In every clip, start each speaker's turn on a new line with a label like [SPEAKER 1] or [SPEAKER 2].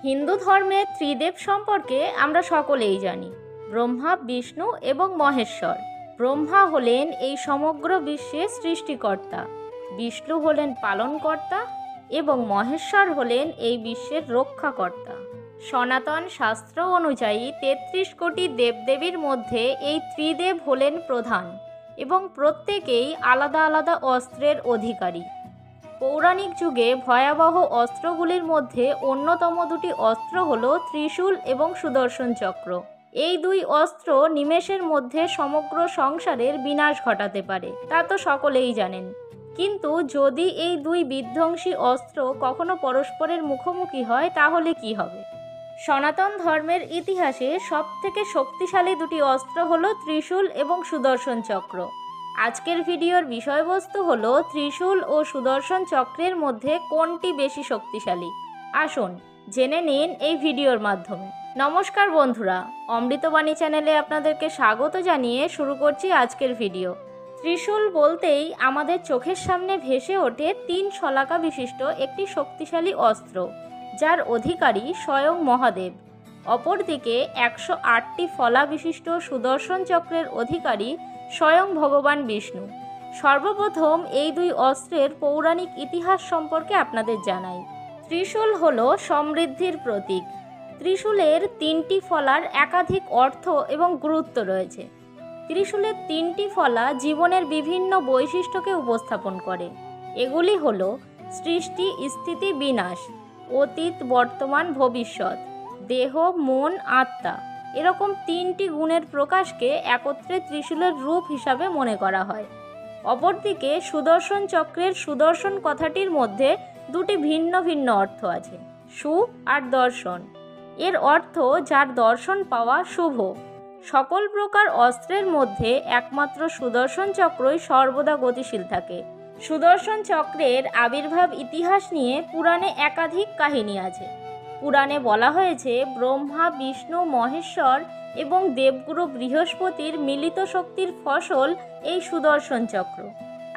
[SPEAKER 1] হিন্দু ধর্মে ত্রিদেব সম্পর্কে আমরা সকলেই জানি, ব্রহ্মা, বিষ্ণু এবং মহেশ্বর। ব্রহ্মা হলেন এই সমগ্র বিশ্বের সৃষ্টিকর্তা, বিষ্ণু হলেন পালনকর্তা এবং মহেশ্বর হলেন এই বিশ্বের রক্ষাকর্তা। সনাতন শাস্ত্র অনুযায়ী ৩৩ কোটি দেবদেবীর মধ্যে এই ত্রিদেব হলেন প্রধান এবং প্রত্যেকেই আলাদা আলাদা অস্ত্রের অধিকারী। পৌরাণিক যুগে ভয়াবহ অস্ত্রগুলির মধ্যে অন্যতম দুটি অস্ত্র হল ত্রিশূল এবং সুদর্শন চক্র। এই দুই অস্ত্র নিমেষের মধ্যে সমগ্র সংসারের বিনাশ ঘটাতে পারে, তা তো সকলেই জানেন। কিন্তু যদি এই দুই বিধ্বংসী অস্ত্র কখনো পরস্পরের মুখোমুখি হয় তাহলে কি হবে? সনাতন ধর্মের ইতিহাসে সবথেকে শক্তিশালী দুটি অস্ত্র হলো ত্রিশূল এবং সুদর্শন চক্র। আজকের ভিডিওর বিষয়বস্তু হলো ত্রিশূল ও সুদর্শন চক্রের মধ্যে কোনটি বেশি শক্তিশালী। আসুন জেনে নিন এই ভিডিওর মাধ্যমে। নমস্কার বন্ধুরা, অমৃতবাণী চ্যানেলে আপনাদেরকে স্বাগত জানিয়ে শুরু করছি আজকের ভিডিও। ত্রিশূল বলতেই আমাদের চোখের সামনে ভেসে ওঠে 3 শলাকা বিশিষ্ট একটি শক্তিশালী অস্ত্র, যার অধিকারী স্বয়ং মহাদেব। অপরদিকে 108টি ফলা বিশিষ্ট সুদর্শন চক্রের অধিকারী স্বয়ং ভগবান বিষ্ণু। সর্বপ্রথম এই দুই অস্ত্রের পৌরাণিক ইতিহাস সম্পর্কে আপনাদের জানাই। ত্রিশূল হল সমৃদ্ধির প্রতীক। ত্রিশূলের 3টি ফলার একাধিক অর্থ এবং গুরুত্ব রয়েছে। ত্রিশূলের 3টি ফলা জীবনের বিভিন্ন বৈশিষ্ট্যকে উপস্থাপন করে। এগুলি হল সৃষ্টি, স্থিতি, বিনাশ, অতীত, বর্তমান, ভবিষ্যৎ, দেহ, মন, আত্মা। এরকম 3টি গুণের প্রকাশকে একত্রে ত্রিশূলের রূপ হিসাবে মনে করা হয়। অপরদিকে সুদর্শন চক্রের সুদর্শন কথাটির মধ্যে দুটি ভিন্ন ভিন্ন অর্থ আছে, সু আর দর্শন। এর অর্থ যার দর্শন পাওয়া শুভ। সকল প্রকার অস্ত্রের মধ্যে একমাত্র সুদর্শন চক্রই সর্বদা গতিশীল থাকে। সুদর্শন চক্রের আবির্ভাব ইতিহাস নিয়ে পুরাণে একাধিক কাহিনী আছে। পুরাণে বলা হয়েছে ব্রহ্মা, বিষ্ণু, মহেশ্বর এবং দেবগুরু বৃহস্পতির মিলিত শক্তির ফসল এই সুদর্শন চক্র।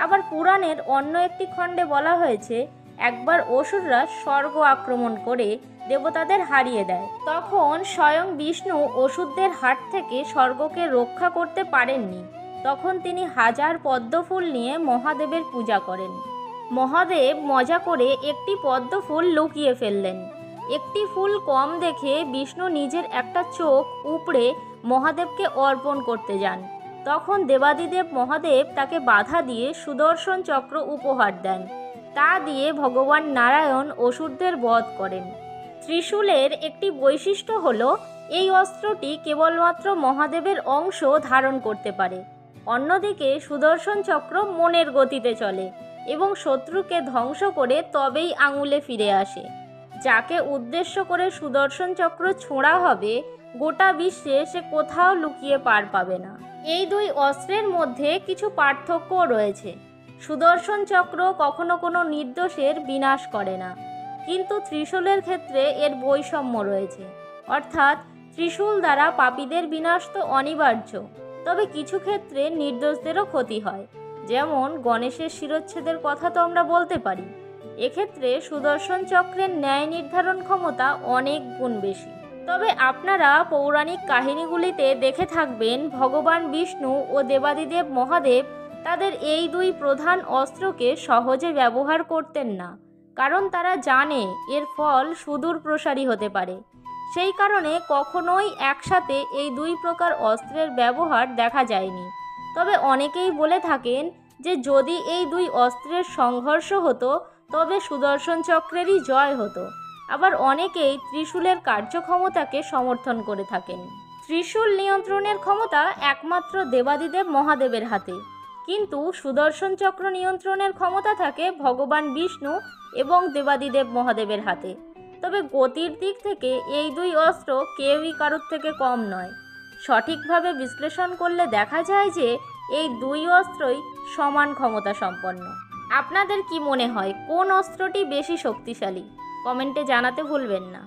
[SPEAKER 1] আবার পুরাণের অন্য একটি খণ্ডে বলা হয়েছে একবার অসুররা স্বর্গ আক্রমণ করে দেবতাদের হারিয়ে দেয়। তখন স্বয়ং বিষ্ণু অসুরদের হাত থেকে স্বর্গকে রক্ষা করতে পারেননি। তখন তিনি 1000 পদ্মফুল নিয়ে মহাদেবের পূজা করেন। মহাদেব মজা করে একটি পদ্মফুল লুকিয়ে ফেললেন। একটি ফুল কম দেখে বিষ্ণু নিজের একটা চোখ উপড়ে মহাদেবকে অর্পণ করতে যান। তখন দেবাদিদেব মহাদেব তাকে বাধা দিয়ে সুদর্শন চক্র উপহার দেন। তা দিয়ে ভগবান নারায়ণ অসুরদের বধ করেন। ত্রিশূলের একটি বৈশিষ্ট্য হলো এই অস্ত্রটি কেবলমাত্র মহাদেবের অংশ ধারণ করতে পারে। অন্যদিকে সুদর্শন চক্র মনের গতিতে চলে এবং শত্রুকে ধ্বংস করে তবেই আঙুলে ফিরে আসে। যাকে উদ্দেশ্য করে সুদর্শন চক্র ছোঁড়া হবে গোটা বিশ্বে সে কোথাও লুকিয়ে পার পাবে না। এই দুই অস্ত্রের মধ্যে কিছু পার্থক্যও রয়েছে। সুদর্শন চক্র কখনো কোনো নির্দোষের বিনাশ করে না, কিন্তু ত্রিশূলের ক্ষেত্রে এর বৈষম্য রয়েছে। অর্থাৎ ত্রিশূল দ্বারা পাপীদের বিনাশ তো অনিবার্য, তবে কিছু ক্ষেত্রে নির্দোষদেরও ক্ষতি হয়। যেমন গণেশের শিরচ্ছেদের কথা তো আমরা বলতে পারি। এক্ষেত্রে সুদর্শন চক্রের ন্যায় নির্ধারণ ক্ষমতা অনেক গুণ বেশি। তবে আপনারা পৌরাণিক কাহিনীগুলিতে দেখে থাকবেন ভগবান বিষ্ণু ও দেবাদিদেব মহাদেব তাদের এই দুই প্রধান অস্ত্রকে সহজে ব্যবহার করতেন না, কারণ তারা জানে এর ফল সুদূর প্রসারী হতে পারে। সেই কারণে কখনোই একসাথে এই দুই প্রকার অস্ত্রের ব্যবহার দেখা যায়নি। তবে অনেকেই বলে থাকেন যে যদি এই দুই অস্ত্রের সংঘর্ষ হতো তবে সুদর্শন চক্রেরই জয় হতো। আবার অনেকেই ত্রিশূলের কার্যক্ষমতাকে সমর্থন করে থাকেন। ত্রিশূল নিয়ন্ত্রণের ক্ষমতা একমাত্র দেবাদিদেব মহাদেবের হাতে, কিন্তু সুদর্শন চক্র নিয়ন্ত্রণের ক্ষমতা থাকে ভগবান বিষ্ণু এবং দেবাদিদেব মহাদেবের হাতে। তবে গতির দিক থেকে এই দুই অস্ত্র কেউই কারোর থেকে কম নয়। সঠিকভাবে বিশ্লেষণ করলে দেখা যায় যে এই দুই অস্ত্রই সমান ক্ষমতা সম্পন্ন। আপনাদের কি মনে হয় কোন অস্ত্রটি বেশি শক্তিশালী? কমেন্টে জানাতে ভুলবেন না।